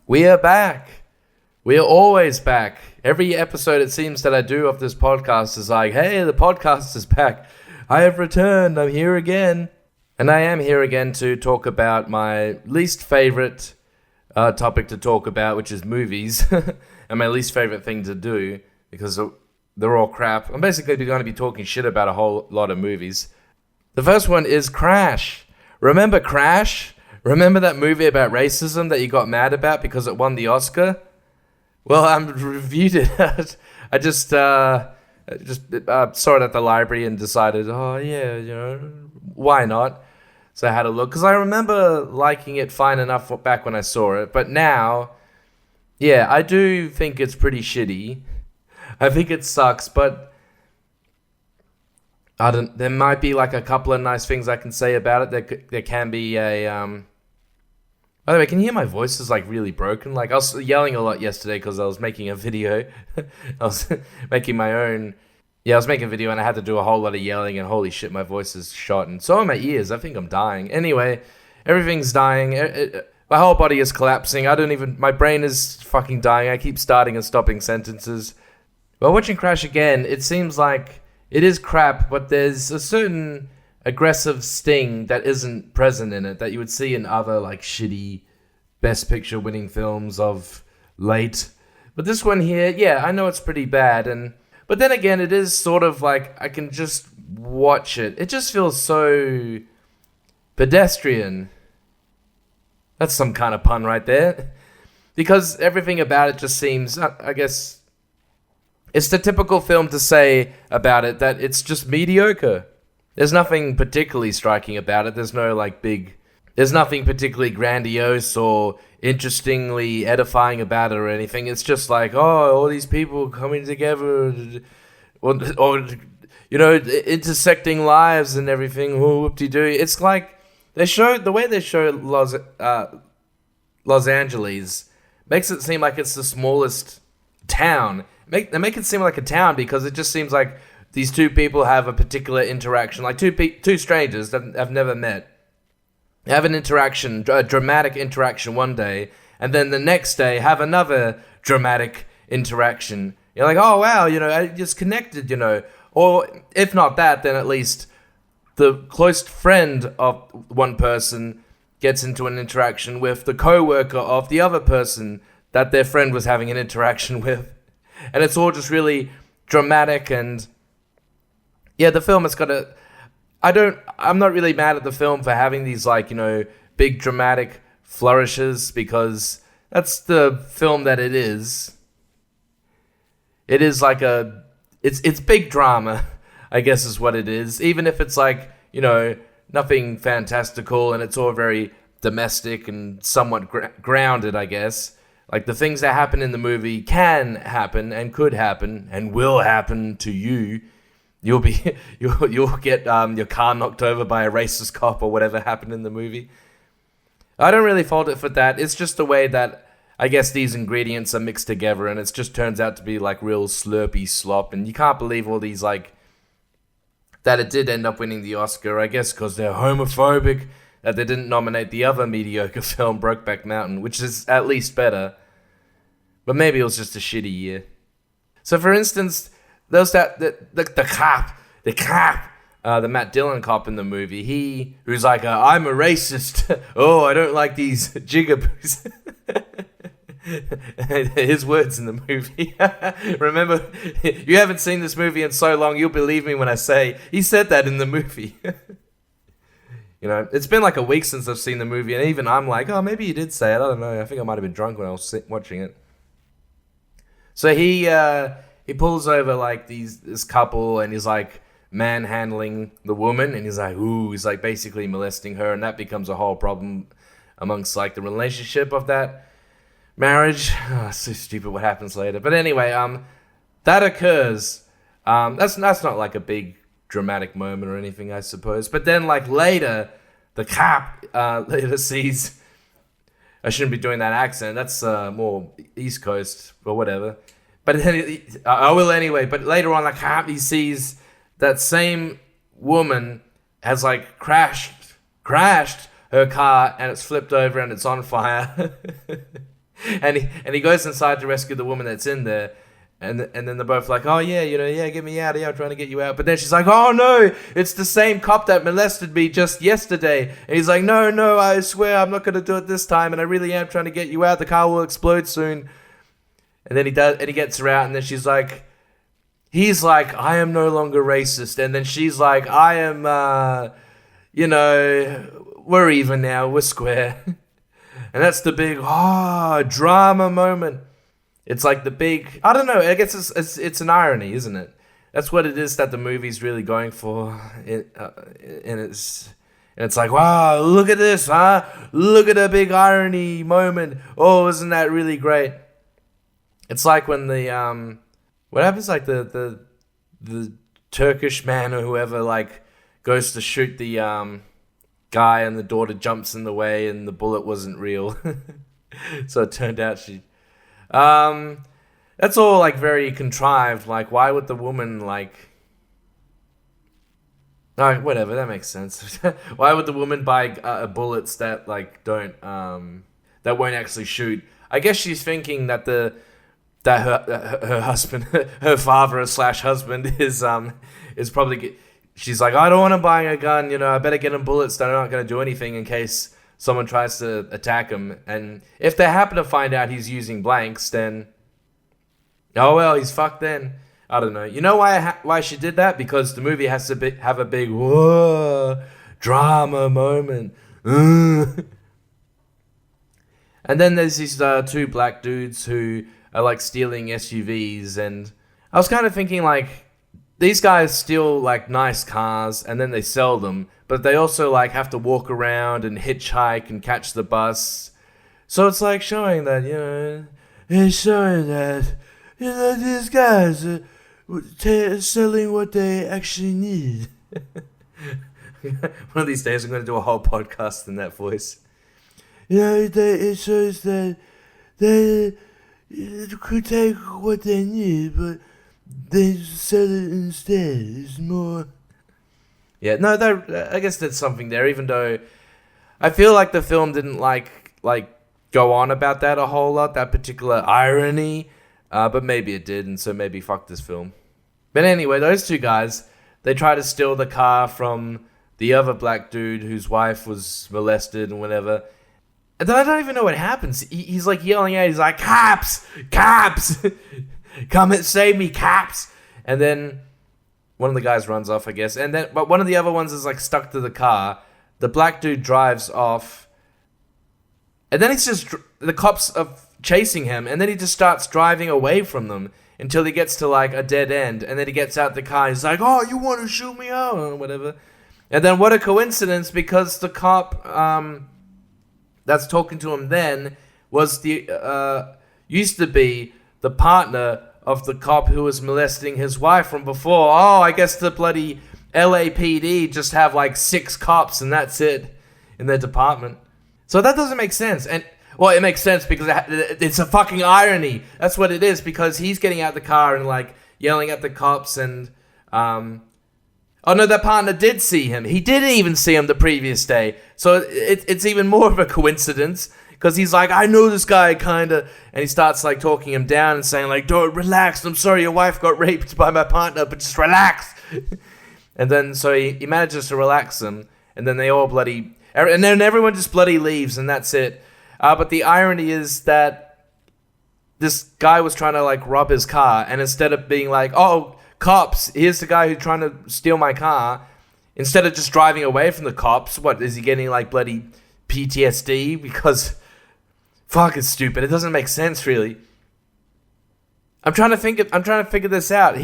We are back. We are always back. Every episode it seems that I do of this podcast is like, hey, the podcast is back. I have returned. I'm here again. And I am here again to talk about my least favorite topic to talk about, which is movies. And my least favorite thing to do because they're all crap. I'm basically going to be talking shit about a whole lot of movies. The first one is Crash. Remember Crash? Remember that movie about racism that you got mad about because it won the Oscar? Well, I reviewed it. I just saw it at the library and decided, oh yeah, why not? So I had a look because I remember liking it fine enough back when I saw it, but now, yeah, I do think it's pretty shitty. I think it sucks, but there might be like a couple of nice things I can say about it. There can be a By the way, can you hear my voice is like really broken? Like I was yelling a lot yesterday because I was making a video. I was making my own. Yeah, I was making a video and I had to do a whole lot of yelling and holy shit, my voice is shot and so are my ears. I think I'm dying. Anyway, everything's dying. My whole body is collapsing. My brain is fucking dying. I keep starting and stopping sentences. But watching Crash again, it seems like it is crap, but there's a certain aggressive sting that isn't present in it that you would see in other like shitty Best Picture winning films of late. But this one here, yeah, I know it's pretty bad, but then again, it is sort of like I can just watch it. It just feels so pedestrian. That's some kind of pun right there. Because everything about it just seems, I guess, it's the typical film to say about it that it's just mediocre. There's nothing particularly striking about it. There's nothing particularly grandiose or interestingly edifying about it or anything. It's just like, oh, all these people coming together, or intersecting lives and everything. Oh, whoop-de-doo. It's like the way they show Los Angeles makes it seem like it's the smallest town. They make it seem like a town because it just seems like these two people have a particular interaction, like two strangers that have never met. Have an interaction, a dramatic interaction one day, and then the next day have another dramatic interaction. You're like, oh wow, I just connected, Or if not that, then at least the close friend of one person gets into an interaction with the co-worker of the other person that their friend was having an interaction with. And it's all just really dramatic and... yeah, the film has got I'm not really mad at the film for having these big dramatic flourishes because that's the film that it is. It is like it's big drama, I guess is what it is. Even if it's nothing fantastical and it's all very domestic and somewhat grounded, I guess. Like the things that happen in the movie can happen and could happen and will happen to you. You'll get your car knocked over by a racist cop or whatever happened in the movie. I don't really fault it for that. It's just the way that I guess these ingredients are mixed together and it just turns out to be like real slurpy slop. And you can't believe all these that it did end up winning the Oscar. I guess because they're homophobic that they didn't nominate the other mediocre film, Brokeback Mountain, which is at least better. But maybe it was just a shitty year. So for instance... the cop, the Matt Dillon cop in the movie, who's like, I'm a racist. Oh, I don't like these jigaboos. His words in the movie. Remember, you haven't seen this movie in so long, you'll believe me when I say he said that in the movie. It's been like a week since I've seen the movie, and even I'm like, oh, maybe he did say it. I don't know. I think I might have been drunk when I was watching it. So he pulls over this couple and he's like manhandling the woman and he's like, ooh, he's like basically molesting her, and that becomes a whole problem amongst the relationship of that marriage. Oh, so stupid what happens later. But anyway, that occurs. That's not like a big dramatic moment or anything, I suppose. But then later, the cop later sees... I shouldn't be doing that accent. That's more East Coast or whatever. But then I will anyway. But later on, he sees that same woman has crashed her car and it's flipped over and it's on fire. and he goes inside to rescue the woman that's in there. And then they're both like, oh yeah, get me out of here, I'm trying to get you out. But then she's like, oh no, it's the same cop that molested me just yesterday. And he's like, no, I swear I'm not going to do it this time, and I really am trying to get you out, the car will explode soon. And then he does, and he gets her out, and then he's like, I am no longer racist. And then she's like, I am, we're even now, we're square. And that's the big, drama moment. It's like the big, I don't know, I guess it's an irony, isn't it? That's what it is that the movie's really going for. And it's like, wow, look at this, huh? Look at a big irony moment. Oh, isn't that really great? It's like when what happens, like the Turkish man or whoever, like, goes to shoot the guy and the daughter jumps in the way and the bullet wasn't real. So it turned out that's all, like, very contrived. Like, why would the woman, like... No, whatever, that makes sense. Why would the woman buy bullets that, like, don't, that won't actually shoot? I guess she's thinking that her husband, her father / husband is probably... She's like, I don't want to buy a gun, I better get him bullets that are not going to do anything in case someone tries to attack him. And if they happen to find out he's using blanks, then... Oh, well, he's fucked then. I don't know. You know why she did that? Because the movie has to have a big, whoa, drama moment. And then there's these two black dudes who are, like, stealing SUVs. And I was kind of thinking, like, these guys steal, like, nice cars and then they sell them. But they also, like, have to walk around and hitchhike and catch the bus. So it's, like, showing that, it's showing that, these guys are selling what they actually need. One of these days I'm going to do a whole podcast in that voice. It shows that they could take what they need, but they sell it instead. It's more... Yeah, no, I guess there's something there, even though I feel like the film didn't like go on about that a whole lot, that particular irony, but maybe it did, and so maybe fuck this film. But anyway, those two guys, they try to steal the car from the other black dude whose wife was molested and whatever. And then I don't even know what happens. He's like yelling out, he's like, cops, come and save me, cops. And then one of the guys runs off, I guess. But one of the other ones is, like, stuck to the car. The black dude drives off. And then it's just, the cops are chasing him. And then he just starts driving away from them until he gets to, like, a dead end. And then he gets out the car. He's like, oh, you want to shoot me out? Or whatever. And then what a coincidence, because the cop that's talking to him then was used to be the partner of the cop who was molesting his wife from before. Oh, I guess the bloody LAPD just have, like, 6 cops and that's it in their department. So that doesn't make sense. And, well, it makes sense because it's a fucking irony. That's what it is, because he's getting out the car and, like, yelling at the cops and... Oh no, that partner did see him. He didn't even see him the previous day. So it's even more of a coincidence. Because he's like, I know this guy, kinda. And he starts, like, talking him down and saying, like, don't relax. I'm sorry your wife got raped by my partner, but just relax. And then, so he manages to relax them. And then they all bloody... And then everyone just bloody leaves, and that's it. But the irony is that this guy was trying to, like, rob his car. And instead of being like, oh, cops, here's the guy who's trying to steal my car. Instead of just driving away from the cops, what, is he getting, like, bloody PTSD? Because... Fuck, it's stupid. It doesn't make sense, really. I'm trying to figure this out.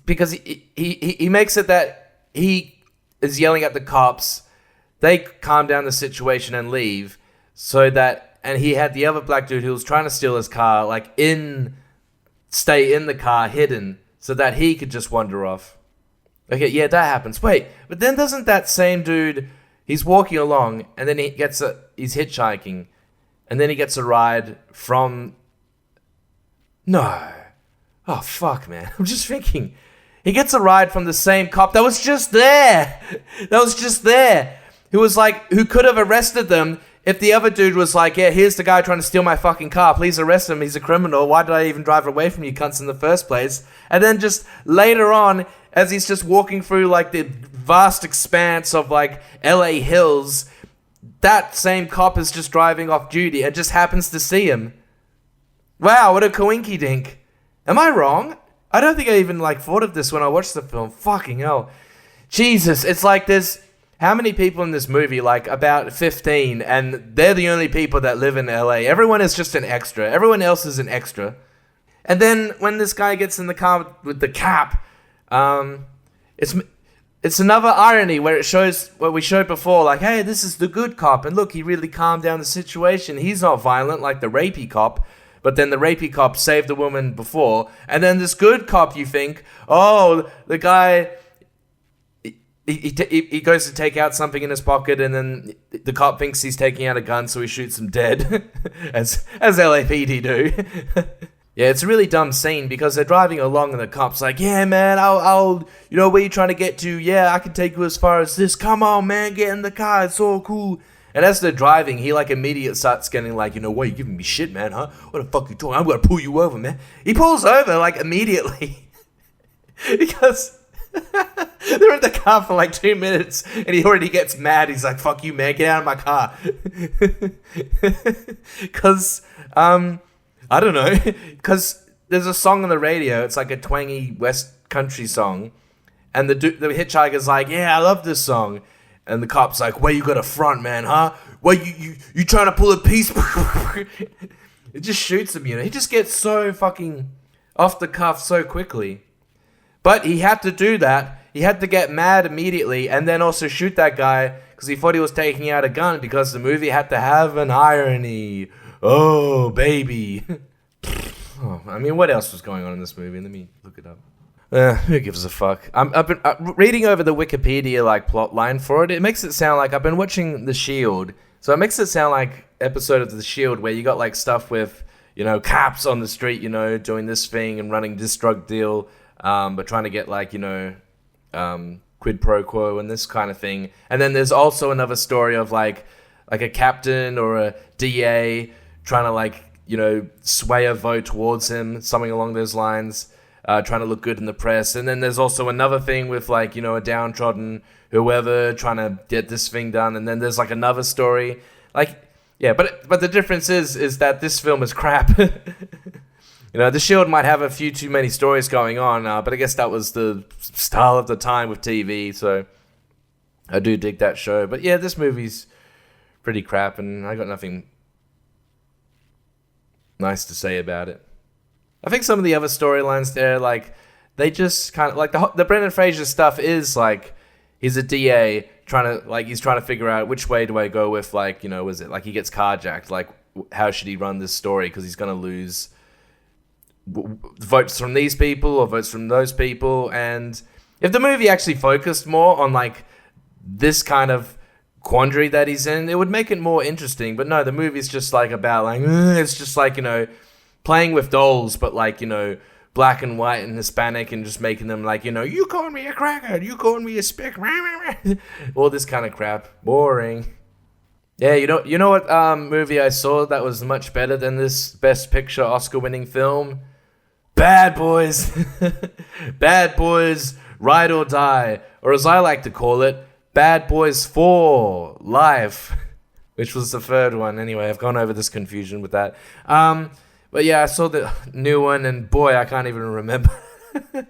Because he makes it that he is yelling at the cops. They calm down the situation and leave. And he had the other black dude who was trying to steal his car, like, stay in the car, hidden, so that he could just wander off. Okay, yeah, that happens. Wait, but then doesn't that same dude, he's walking along, and then he's hitchhiking, and then he gets a ride from... No. Oh, fuck, man. I'm just thinking. He gets a ride from the same cop that was just there. Who was like, who could have arrested them if the other dude was like, yeah, here's the guy trying to steal my fucking car, please arrest him, he's a criminal, why did I even drive away from you cunts in the first place? And then just later on, as he's just walking through like the vast expanse of like LA hills, that same cop is just driving off duty and just happens to see him. Wow, what a coinky dink. Am I wrong? I don't think I even like thought of this when I watched the film. Fucking hell. Jesus, it's like there's how many people in this movie? Like about 15, and they're the only people that live in LA. Everyone is just an extra. Everyone else is an extra. And then when this guy gets in the car with the cap, it's another irony where it shows what we showed before, like, hey, this is the good cop, and look, he really calmed down the situation. He's not violent like the rapey cop, but then the rapey cop saved the woman before, and then this good cop, you think, oh, the guy, he goes to take out something in his pocket, and then the cop thinks he's taking out a gun, so he shoots him dead, as LAPD do. Yeah, it's a really dumb scene because they're driving along and the cop's like, yeah, man, I'll, you know, where you trying to get to? Yeah, I can take you as far as this. Come on, man, get in the car. It's so cool. And as they're driving, he like immediately starts getting like, you know, what, you giving me shit, man, huh? What the fuck you doing? I'm going to pull you over, man. He pulls over like immediately because they're in the car for like 2 minutes and he already gets mad. He's like, fuck you, man, get out of my car. Because, I don't know, because there's a song on the radio. It's like a twangy West country song, and the hitchhiker's like, "Yeah, I love this song," and the cop's like, "Where you got a front, man? Huh? Where you trying to pull a piece?" It just shoots him, you know. He just gets so fucking off the cuff so quickly, but he had to do that. He had to get mad immediately, and then also shoot that guy because he thought he was taking out a gun because the movie had to have an irony. Oh, baby. Oh, I mean, what else was going on in this movie? Let me look it up. Who gives a fuck? I've been reading over the Wikipedia like plot line for it. It makes it sound like I've been watching The Shield. So it makes it sound like episode of The Shield where you got like stuff with, you know, cops on the street, you know, doing this thing and running this drug deal, but trying to get like, you know, quid pro quo and this kind of thing. And then there's also another story of like a captain or a DA trying to like, you know, sway a vote towards him, something along those lines, trying to look good in the press. And then there's also another thing with like, you know, a downtrodden whoever trying to get this thing done. And then there's like another story, like, yeah, but the difference is that this film is crap. You know, The Shield might have a few too many stories going on, but I guess that was the style of the time with TV, so I do dig that show. But yeah, this movie's pretty crap, and I got nothing nice to say about it. I think some of the other storylines there, like, they just kind of, like, the Brendan Fraser stuff is, like, he's a DA he's trying to figure out which way do I go with, like, you know, is it, like, he gets carjacked, like, how should he run this story, because he's going to lose votes from these people or votes from those people, and if the movie actually focused more on, like, this kind of quandary that he's in, it would make it more interesting. But no, the movie's just like about like it's just like, you know, playing with dolls, but like, you know, black and white and Hispanic, and just making them like, you know, you calling me a cracker, you calling me a spick, all this kind of crap. Boring. Yeah, you know what movie I saw that was much better than this Best Picture Oscar-winning film? Bad Boys. Bad Boys Ride or Die, or as I like to call it, Bad Boys 4 Live, which was the third one. Anyway, I've gone over this confusion with that. But yeah, I saw the new one, and boy, I can't even remember. I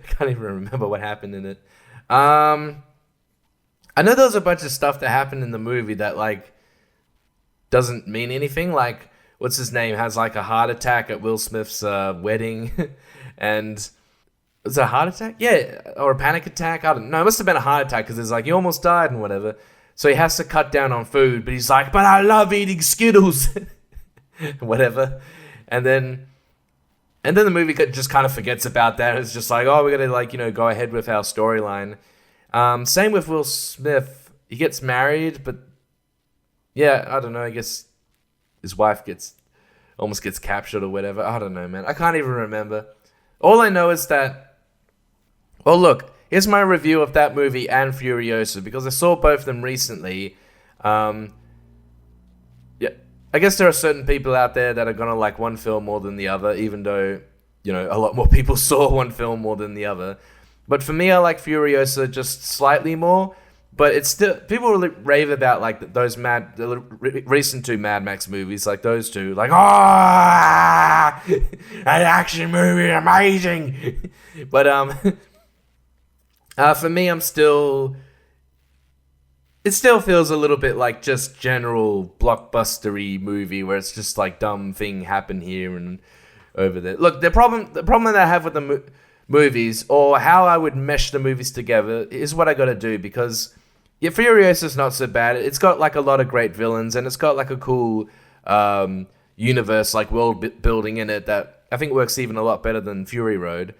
can't even remember what happened in it. I know there was a bunch of stuff that happened in the movie that like doesn't mean anything. Like, what's his name has like a heart attack at Will Smith's wedding, and. Was it a heart attack? Yeah, or a panic attack? I don't know. It must have been a heart attack because it's like, he almost died and whatever. So he has to cut down on food, but he's like, but I love eating Skittles. Whatever. And then the movie just kind of forgets about that. It's just like, oh, we're going to like, you know, go ahead with our storyline. Same with Will Smith. He gets married, but yeah, I don't know. I guess his wife almost gets captured or whatever. I don't know, man. I can't even remember. All I know is that, well, look, here's my review of that movie and Furiosa, because I saw both of them recently. I guess there are certain people out there that are gonna like one film more than the other, even though, a lot more people saw one film more than the other. But for me, I like Furiosa just slightly more. But it's still, people really rave about like the recent two Mad Max movies, like those two, like, ah, an action movie, amazing. But for me, it still feels a little bit like just general blockbustery movie where it's just like dumb thing happen here and over there. Look, the problem that I have with the movies, or how I would mesh the movies together, is what I got to do, because Furiosa's not so bad. It's got like a lot of great villains, and it's got like a cool universe, like world building in it that I think works even a lot better than Fury Road.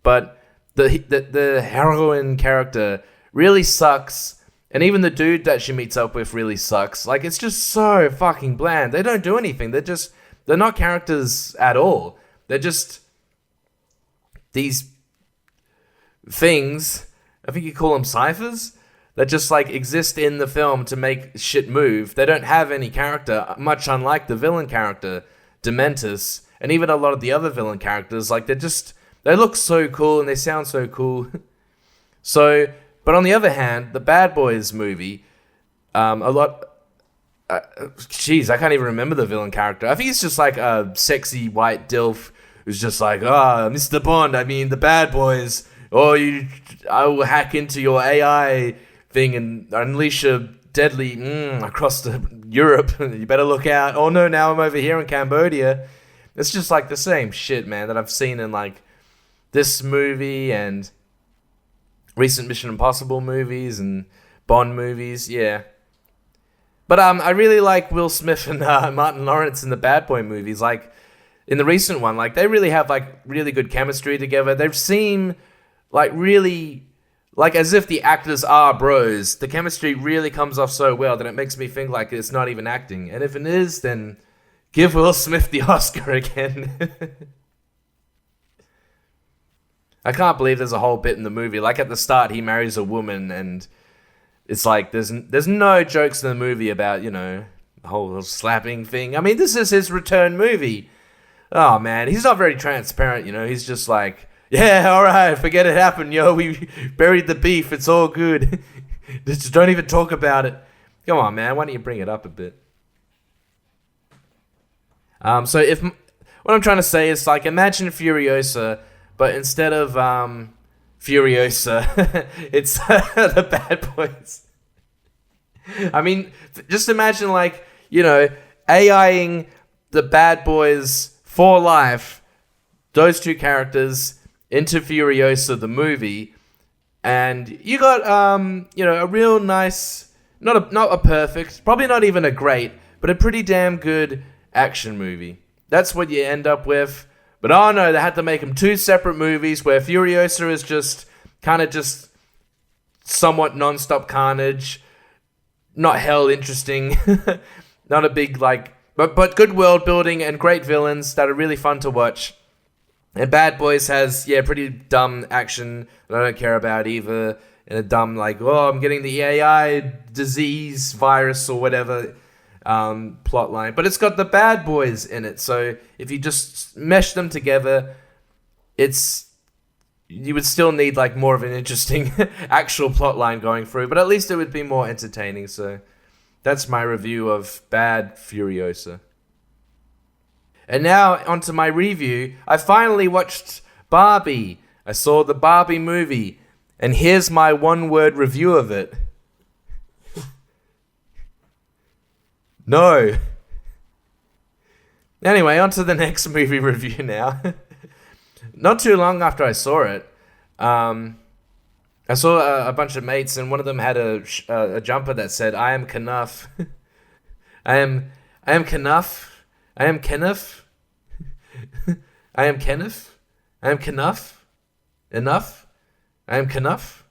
But the heroine character really sucks. And even the dude that she meets up with really sucks. Like, it's just so fucking bland. They don't do anything. They're not characters at all. They're just these things, I think you call them ciphers, that just like exist in the film to make shit move. They don't have any character, much unlike the villain character, Dementus, and even a lot of the other villain characters. Like, they look so cool and they sound so cool. But on the other hand, the Bad Boys movie, I can't even remember the villain character. I think it's just like a sexy white dilf who's just like, Mr. Bond, I mean, the Bad Boys, I will hack into your AI thing and unleash a deadly across Europe. You better look out. Oh no, now I'm over here in Cambodia. It's just like the same shit, man, that I've seen in like this movie and recent Mission Impossible movies and Bond movies, yeah. But I really like Will Smith and Martin Lawrence in the Bad Boy movies. Like, in the recent one, like, they really have, like, really good chemistry together. They seem, like, really, like, as if the actors are bros. The chemistry really comes off so well that it makes me think, like, it's not even acting. And if it is, then give Will Smith the Oscar again. I can't believe there's a whole bit in the movie. Like, at the start, he marries a woman, and it's like, there's no jokes in the movie about, the whole slapping thing. I mean, this is his return movie. Oh, man, he's not very transparent, He's just like, yeah, all right, forget it happened, yo. We buried the beef. It's all good. Just don't even talk about it. Come on, man. Why don't you bring it up a bit? So what I'm trying to say is, like, imagine Furiosa, but instead of Furiosa, it's the Bad Boys. I mean, just imagine, like, AIing the Bad Boys for life, those two characters, into Furiosa, the movie, and you got, a real nice, not a perfect, probably not even a great, but a pretty damn good action movie. That's what you end up with. But oh no, they had to make them two separate movies where Furiosa is just kind of just somewhat non-stop carnage, not hell interesting, not a big but good world building and great villains that are really fun to watch. And Bad Boys has pretty dumb action that I don't care about either, and a dumb I'm getting the AI disease virus or whatever plot line, but it's got the Bad Boys in it, so if you just mesh them together, you would still need more of an interesting actual plot line going through, but at least it would be more entertaining. So that's my review of Bad Furiosa. And now onto my review. I finally watched Barbie. I saw the Barbie movie, and here's my one-word review of it. No. Anyway, on to the next movie review now. Not too long after I saw it, I saw a bunch of mates, and one of them had a jumper that said, "I am Knuff." I am Knuff. I am Kenneth. I am Kenneth. I am Knuff. Enough. I am Knuff.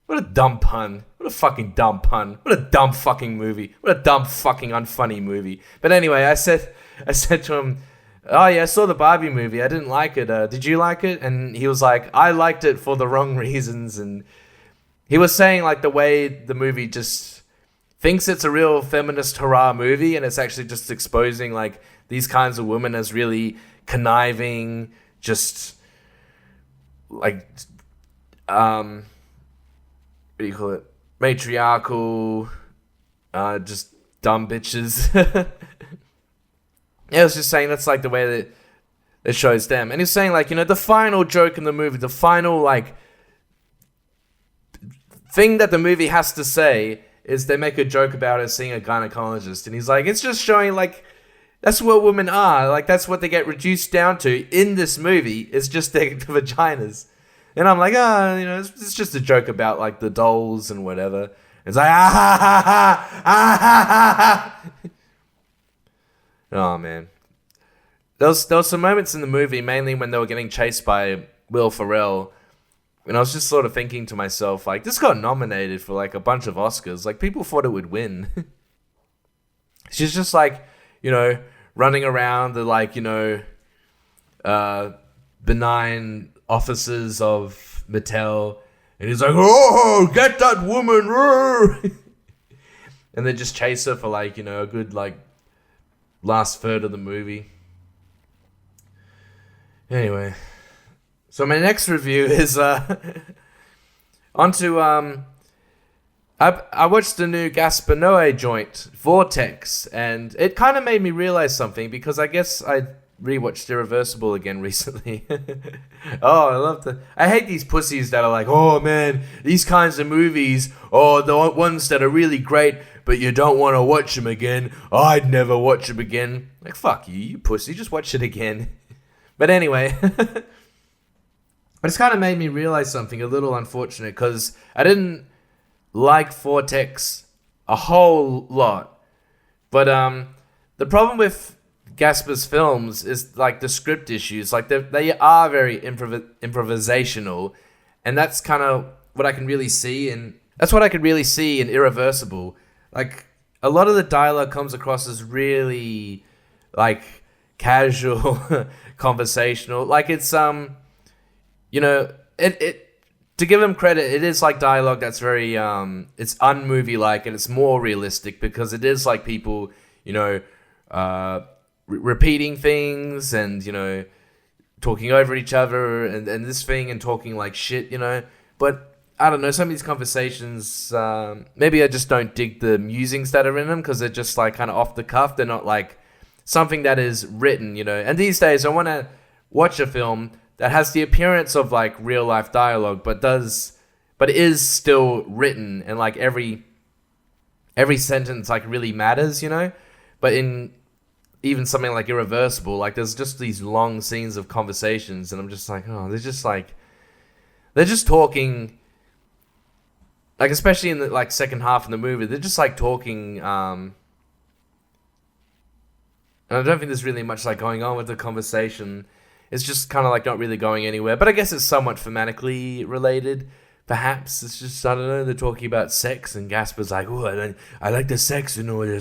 What a dumb pun. What a fucking dumb pun. What a dumb fucking movie. What a dumb fucking unfunny movie. But anyway, I said to him, "Oh yeah, I saw the Barbie movie. I didn't like it. Did you like it?" And he was like, "I liked it for the wrong reasons." And he was saying the way the movie just thinks it's a real feminist hurrah movie, and it's actually just exposing like these kinds of women as really conniving, just like what do you call it? Matriarchal, just dumb bitches. Yeah, I was just saying that's like the way that it shows them. And he's saying like, the final joke in the movie, the final like thing that the movie has to say is they make a joke about her seeing a gynecologist. And he's like, it's just showing like, that's what women are. Like, that's what they get reduced down to in this movie. It's just their vaginas. And I'm like, it's just a joke about like the dolls and whatever. It's like, ah ha ha ha, ah ha ha ha. Oh man, there was some moments in the movie, mainly when they were getting chased by Will Ferrell, and I was just sort of thinking to myself, like, this got nominated for like a bunch of Oscars. Like, people thought it would win. She's just like, running around the like, benign offices of Mattel, and he's like, oh, get that woman. And they just chase her for like, a good like last third of the movie. Anyway, so my next review is onto I watched the new Gaspar Noé joint, Vortex, and it kind of made me realize something, because I guess I rewatched Irreversible again recently. I hate these pussies that are like, oh man, these kinds of movies, the ones that are really great, but you don't want to watch them again. I'd never watch them again. Like, fuck you, you pussy, just watch it again. But anyway, but it's kind of made me realize something a little unfortunate, because I didn't like Vortex a whole lot. But the problem with Gaspar's films is like the script issues. Like, they are very improvisational, and that's kind of what I can really see in Irreversible. Like, a lot of the dialogue comes across as really like casual, conversational. Like, it's it to give him credit, it is like dialogue that's very it's unmovie like, and it's more realistic, because it is like people repeating things and talking over each other and this thing, and talking like shit, but I don't know, some of these conversations, maybe I just don't dig the musings that are in them, because they're just like kind of off the cuff. They're not like something that is written, and these days I want to watch a film that has the appearance of like real life dialogue, but is still written, and like every sentence like really matters, but in even something like Irreversible, like there's just these long scenes of conversations, and I'm just like, they're just talking, like, especially in the like second half of the movie, they're just like talking, and I don't think there's really much like going on with the conversation. It's just kind of like not really going anywhere, but I guess it's somewhat thematically related. Perhaps it's just, I don't know, they're talking about sex, and Gaspar's like, oh, I like the sex,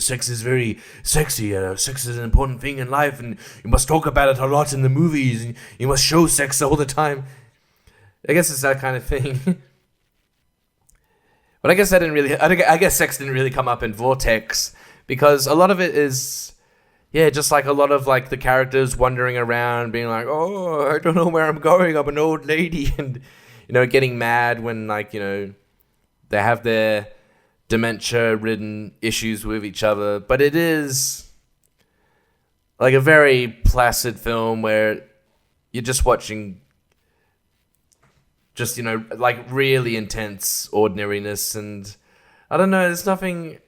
sex is very sexy, sex is an important thing in life, and you must talk about it a lot in the movies, and you must show sex all the time. I guess it's that kind of thing. But I guess I guess sex didn't really come up in Vortex, because a lot of it is, just like a lot of like the characters wandering around being like, oh, I don't know where I'm going, I'm an old lady, and getting mad when like, they have their dementia-ridden issues with each other. But it is like a very placid film where you're just watching just, like really intense ordinariness. And I don't know, there's nothing,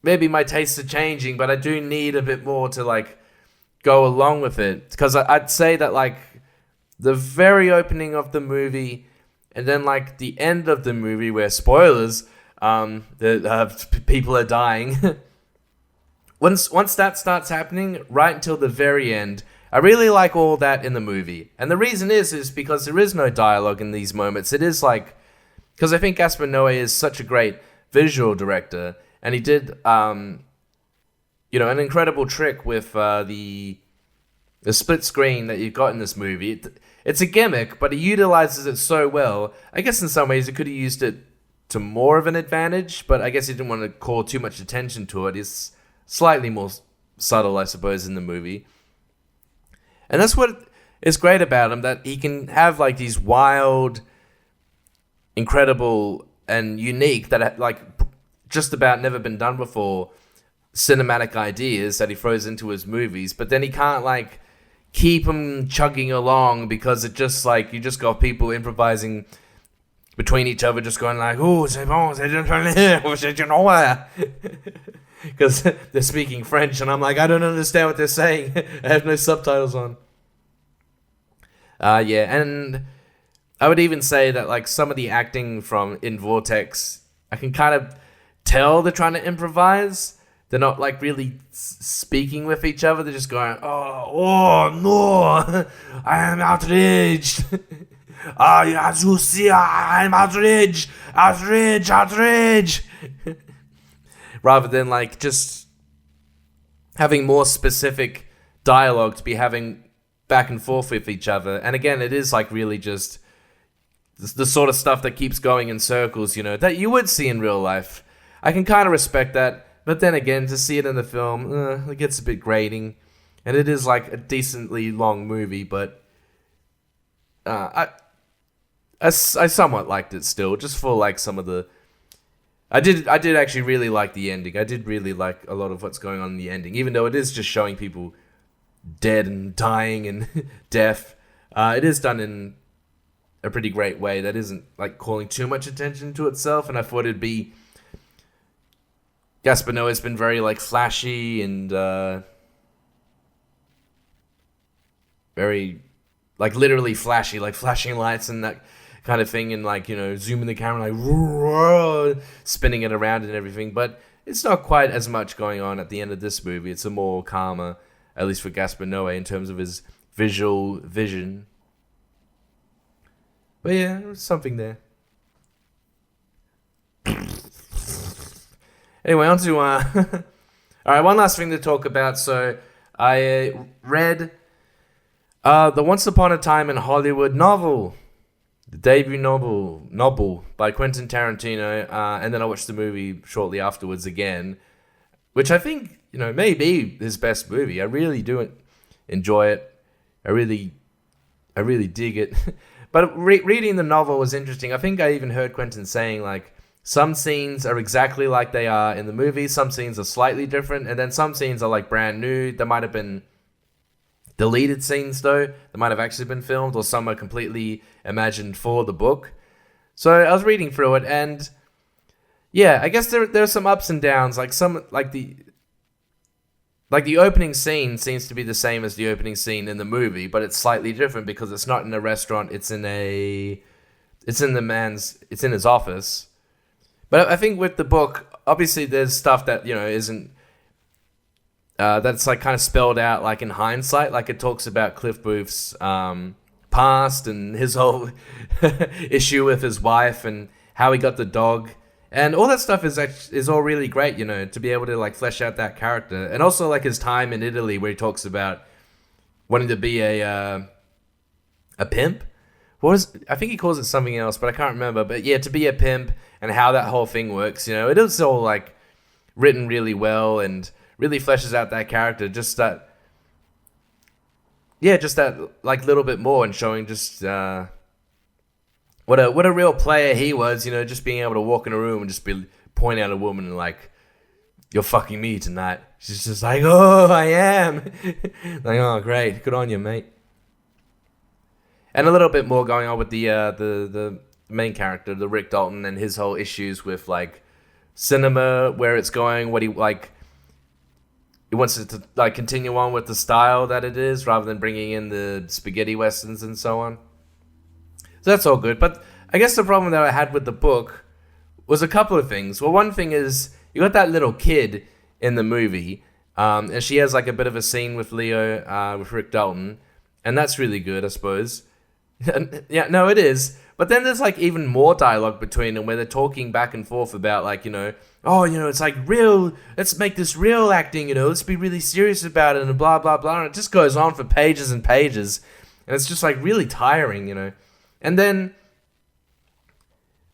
maybe my tastes are changing, but I do need a bit more to like go along with it. Because I'd say that like the very opening of the movie, and then like the end of the movie, where spoilers, people are dying. Once that starts happening, right until the very end, I really like all that in the movie. And the reason is because there is no dialogue in these moments. It is like, because I think Gaspar Noé is such a great visual director, and he did, an incredible trick with the split screen that you got in this movie. It's a gimmick, but he utilizes it so well. I guess in some ways he could have used it to more of an advantage, but I guess he didn't want to call too much attention to it. It's slightly more subtle, I suppose, in the movie. And that's what is great about him, that he can have like these wild, incredible, and unique, that like just about never been done before, cinematic ideas that he throws into his movies, but then he can't like keep them chugging along, because it just like, you just got people improvising between each other, just going like, oh, c'est bon, c'est because they're speaking French, and I'm like, I don't understand what they're saying. I have no subtitles on. Yeah, and I would even say that like some of the acting in Vortex, I can kind of tell they're trying to improvise. They're not like really speaking with each other. They're just going, oh no, I am outraged. As you see, I'm outraged. Rather than like just having more specific dialogue to be having back and forth with each other. And again, it is like really just the sort of stuff that keeps going in circles, you know, that you would see in real life. I can kind of respect that. But then again, to see it in the film, it gets a bit grating. And it is like a decently long movie, but I somewhat liked it still, just for like some of the... I did actually really like the ending. I did really like a lot of what's going on in the ending, even though it is just showing people dead and dying and deaf. It is done in a pretty great way that isn't like calling too much attention to itself, and I thought it'd be... Gaspar Noé's been very like flashy and very like literally flashy, like flashing lights and that kind of thing, and like, you know, zooming the camera like spinning it around and everything. But it's not quite as much going on at the end of this movie. It's a more calmer, at least for Gaspar Noé, in terms of his visual vision. But yeah, there's something there. Anyway, on to... Alright, one last thing to talk about. So, I read the Once Upon a Time in Hollywood novel. The debut novel by Quentin Tarantino. And then I watched the movie shortly afterwards again. Which I think, you know, may be his best movie. I really do enjoy it. I really dig it. But reading the novel was interesting. I think I even heard Quentin saying, like, some scenes are exactly like they are in the movie. Some scenes are slightly different. And then some scenes are like brand new. There might have been deleted scenes though. That might have actually been filmed. Or some are completely imagined for the book. So I was reading through it. And yeah, I guess there are some ups and downs. Like some, like the opening scene seems to be the same as the opening scene in the movie. But it's slightly different because it's not in a restaurant. It's in his office. But I think with the book, obviously there's stuff that, you know, isn't... that's like kind of spelled out like in hindsight. Like it talks about Cliff Booth's past and his whole issue with his wife and how he got the dog. And all that stuff is all really great, you know, to be able to like flesh out that character. And also like his time in Italy where he talks about wanting to be a pimp. I think he calls it something else, but I can't remember. But yeah, to be a pimp and how that whole thing works, you know, it is all like written really well and really fleshes out that character. Just that like little bit more, and showing just what a real player he was, you know, just being able to walk in a room and just be pointing at a woman and like, you're fucking me tonight. She's just like, oh, I am. Like, oh, great, good on you, mate. And a little bit more going on with the main character, the Rick Dalton, and his whole issues with like cinema, where it's going, what he wants it to like continue on with the style that it is, rather than bringing in the spaghetti westerns and so on. So that's all good. But I guess the problem that I had with the book was a couple of things. Well, one thing is you got that little kid in the movie, and she has like a bit of a scene with Leo, with Rick Dalton, and that's really good, I suppose. Yeah, no, it is. But then there's like even more dialogue between them where they're talking back and forth about like, you know, oh, you know, it's like real, let's make this real acting, you know, let's be really serious about it and blah, blah, blah. And it just goes on for pages and pages. And it's just like really tiring, you know. And then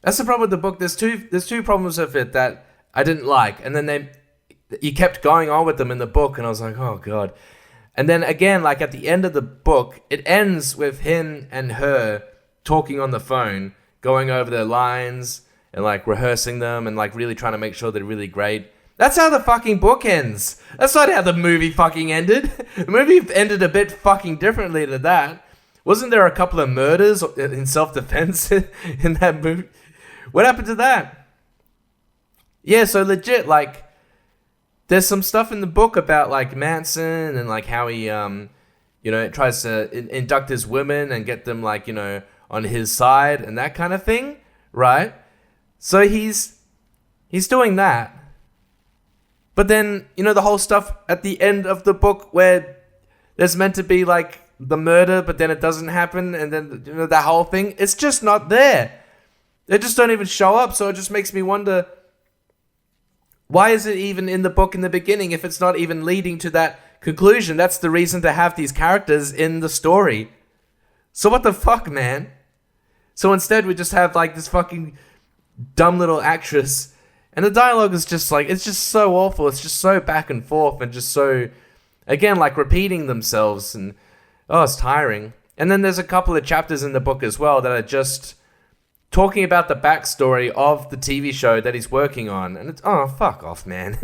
That's the problem with the book. There's two problems with it that I didn't like, and then you kept going on with them in the book, and I was like, oh god. And then again, like at the end of the book, it ends with him and her talking on the phone, going over their lines and like rehearsing them and like really trying to make sure they're really great. That's how the fucking book ends. That's not how the movie fucking ended. The movie ended a bit fucking differently to that. Wasn't there a couple of murders in self-defense in that movie? What happened to that? Yeah, so legit, like, there's some stuff in the book about like Manson and like how he, tries to induct his women and get them like, on his side and that kind of thing, right? So he's doing that. But then, the whole stuff at the end of the book where there's meant to be like the murder, but then it doesn't happen, and then, that whole thing, it's just not there. They just don't even show up, so it just makes me wonder, why is it even in the book in the beginning if it's not even leading to that conclusion? That's the reason to have these characters in the story. So what the fuck, man? So instead we just have like this fucking dumb little actress, and the dialogue is just like, it's just so awful. It's just so back and forth and just so, again, like repeating themselves, and it's tiring. And then there's a couple of chapters in the book as well that are just talking about the backstory of the TV show that he's working on. And it's, fuck off, man.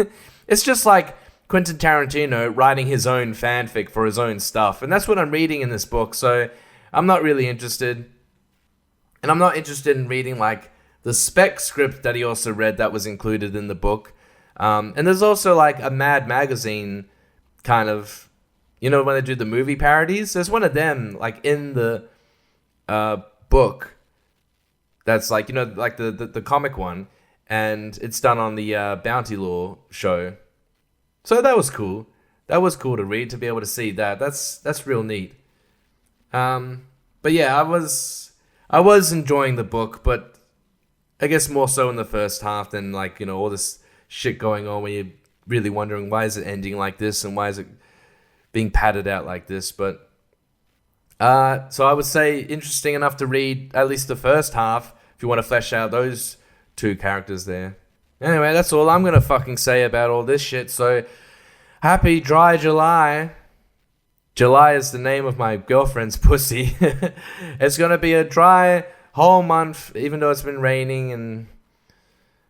It's just like Quentin Tarantino writing his own fanfic for his own stuff. And that's what I'm reading in this book. So I'm not really interested. And I'm not interested in reading like the spec script that he also read that was included in the book. And there's also like a Mad Magazine kind of, when they do the movie parodies, there's one of them like in the book that's like, like the comic one, and it's done on the Bounty Law show. So that was cool. That was cool to read, to be able to see that. That's real neat. But yeah, I was enjoying the book, but I guess more so in the first half than like, all this shit going on where you're really wondering, why is it ending like this and why is it being padded out like this? But so I would say interesting enough to read at least the first half if you want to flesh out those two characters there. Anyway, that's all I'm going to fucking say about all this shit. So happy dry July. July is the name of my girlfriend's pussy. It's going to be a dry whole month, even though it's been raining and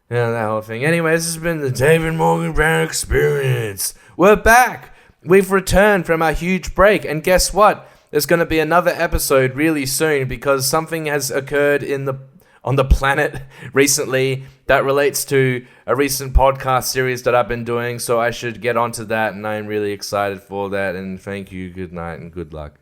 that whole thing. Anyway, this has been the David Morgan Brown Experience. We're back. We've returned from our huge break, and guess what? There's going to be another episode really soon because something has occurred on the planet recently that relates to a recent podcast series that I've been doing, so I should get onto that, and I'm really excited for that, and thank you, good night, and good luck.